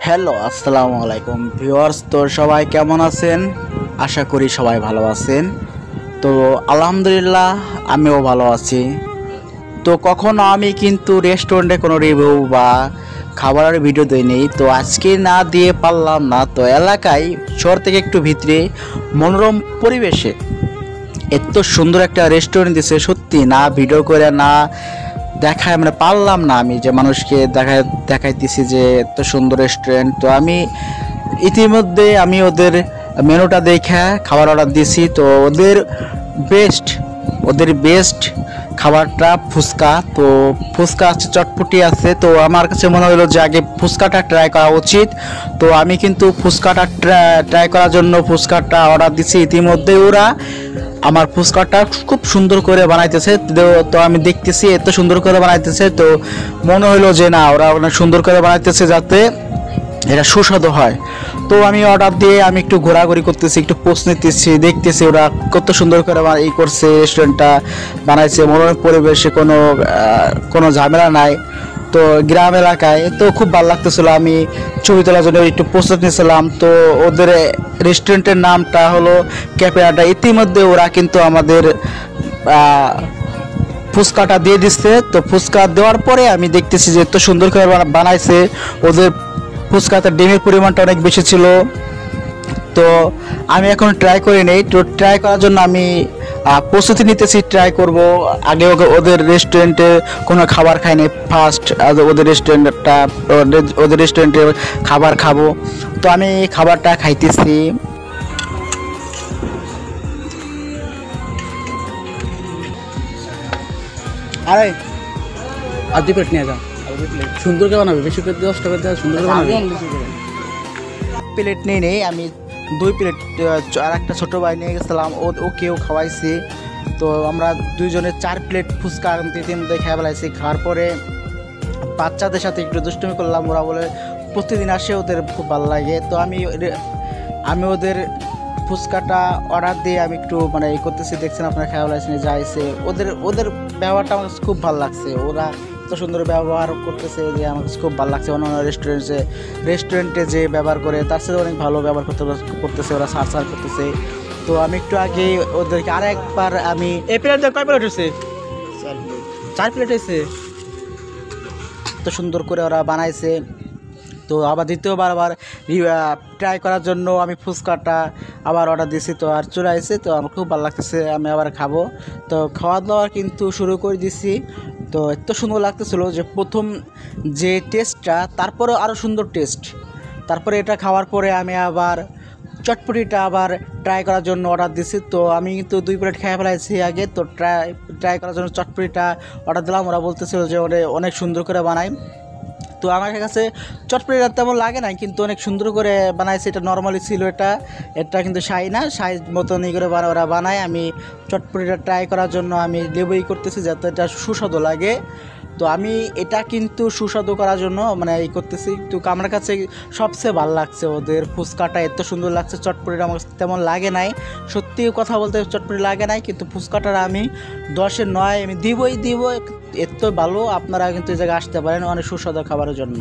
Hello, আসসালামু আলাইকুম viewers. তো সবাই কেমন আছেন? আশা করি সবাই ভালো আছেন। তো আলহামদুলিল্লাহ আমিও ভালো আছি। তো কখনো আমি কিন্তু রেস্টুরেন্টে কোনো রিভিউ বা খাবারের ভিডিও দিইনি, তো আজকে না দিয়ে পারলাম না। তো এলাকায় শহর থেকে একটু ভিতরে মনোরম পরিবেশে এত সুন্দর একটা রেস্টুরেন্ট দিছে, সত্যি না ভিডিও করে না দেখায় মানে পারলাম না আমি যে মানুষকে দেখাইতেছি যে এত সুন্দর রেস্টুরেন্ট। তো আমি ইতিমধ্যে আমি ওদের মেনুটা দেখে খাবার অর্ডার দিয়েছি। তো ওদের বেস্ট খাবারটা ফুচকা। তো ফুচকা আছে, চটপটি আছে। তো আমার কাছে মনে হলো যে আগে ফুচকাটা ট্রাই করা উচিত। তো আমি কিন্তু ফুচকাটা ট্রাই করার জন্য ফুচকাটা অর্ডার দিচ্ছি। ইতিমধ্যে ওরা আমার ফুচকাটা খুব সুন্দর করে বানাইতেছে। তো আমি দেখতেছি এত সুন্দর করে বানাইতেছে, তো মনে হলো যে না, ওরা অনেক সুন্দর করে বানাইতেছে যাতে এটা সুস্বাদু হয়। তো আমি অর্ডার দিয়ে আমি একটু ঘোরাঘুরি করতেছি, একটু পোস্ট নিতেছি, দেখতেছি ওরা কত সুন্দর করে এই করছে, রেস্টুরেন্টটা বানাইছে মনোরম পরিবেশে, কোনো ঝামেলা নাই। তো গ্রাম এলাকায় তো খুব ভালো লাগতেছিল। আমি ছবি তোলার জন্য একটু প্রস্তুত নিয়েছিলাম। তো ওদের রেস্টুরেন্টের নামটা হলো ক্যাফে আড্ডা। ইতিমধ্যে ওরা কিন্তু আমাদের ফুচকাটা দিয়ে দিচ্ছে। তো ফুচকা দেওয়ার পরে আমি দেখতেছি যে এত সুন্দর করে বানাইছে। ওদের ফুচকাতে ডিমের পরিমাণটা অনেক বেশি ছিল। তো আমি এখন ট্রাই করে নেই। তো ট্রাই করার জন্য আমি প্রস্তুতি নিতেছি, ট্রাই করব। আগে ওদের রেস্টুরেন্টে কোনো খাবার খাইনি, ফার্স্ট ওদের রেস্টুরেন্টে খাবার খাবো। তো আমি খাবারটা খাইতেছি। আরে আর 2 প্লেট নিয়ে যাও, সুন্দর করে বানাবে, বেশি করে 10 টাকা দেওয়া সুন্দর করে বানাবে। প্লেট নেই আমি 2 প্লেট আর একটা ছোটো ভাই নিয়ে গেছিলাম, ওকেও খাওয়াইছি। তো আমরা দুইজনে 4 প্লেট ফুচকা ইতিমধ্যে খেয়ে ফেলাইছি। খাওয়ার পরে বাচ্চাদের সাথে একটু দুষ্টুমি করলাম। ওরা বলে প্রতিদিন আসে, ওদের খুব ভালো লাগে। তো আমি ওদের ফুচকাটা অর্ডার দিয়ে আমি একটু মানে এই করতেছি, দেখছেন আপনারা খেয়ে ফেলাইছেন যাইছে। ওদের ব্যবহারটা আমার কাছে খুব ভালো লাগছে। ওরা এত সুন্দর ব্যবহার করতেছে যে আমার কাছে খুব ভালো লাগছে। অন্যান্য রেস্টুরেন্টে যে ব্যবহার করে তার সাথে অনেক ভালো ব্যবহার করতেছে, ওরা সার করতেছে। তো আমি একটু আগে ওদেরকে আরেকবার আমি এই প্লেট কয় প্লেট হয়েছে? 4 প্লেট হয়েছে। এত সুন্দর করে ওরা বানাইছে। তো আবার দ্বিতীয়বার ট্রাই করার জন্য আমি ফুচকাটা আবার অর্ডার দিয়েছি। তো আর চলে আসছে। তো আমার খুব ভালো লাগতেছে, আমি আবার খাবো। তো খাওয়া দাওয়া কিন্তু শুরু করে দিছি। তো এত সুন্দর লাগতেছিল যে প্রথম যে টেস্টটা, তারপরে আরও সুন্দর টেস্ট। তারপরে এটা খাওয়ার পরে আমি আবার চটপটিটা আবার ট্রাই করার জন্য অর্ডার দিছি। তো আমি কিন্তু 2 প্লেট খেয়ে ফেলাইছি আগে। তো ট্রাই করার জন্য চটপটিটা অর্ডার দিলাম। ওরা বলতেছিল যে ওরা অনেক সুন্দর করে বানায়। তো আমার কাছে চটপটিটা তেমন লাগে নাই, কিন্তু অনেক সুন্দর করে বানাইছে। এটা নর্মালি ছিল, এটা কিন্তু শাহি মতনই করে ওরা বানায়। আমি চটপটিটা ট্রাই করার জন্য আমি লেবুই করতেছি যাতে এটা সুস্বাদু লাগে। তো আমি এটা কিন্তু সুস্বাদু করার জন্য মানে এই করতেছি। তো আমার কাছে সবচেয়ে ভালো লাগছে ওদের ফুচকাটা, এত সুন্দর লাগছে। চটপটিটা আমার তেমন লাগে নাই, সত্যি কথা বলতে চটপটি লাগে নাই, কিন্তু ফুচকাটা আমি 10-এ 9 আমি দিব। এত ভালো। আপনারা কিন্তু এই জায়গায় আসতে পারেন অনেক সুস্বাদু খাবারের জন্য।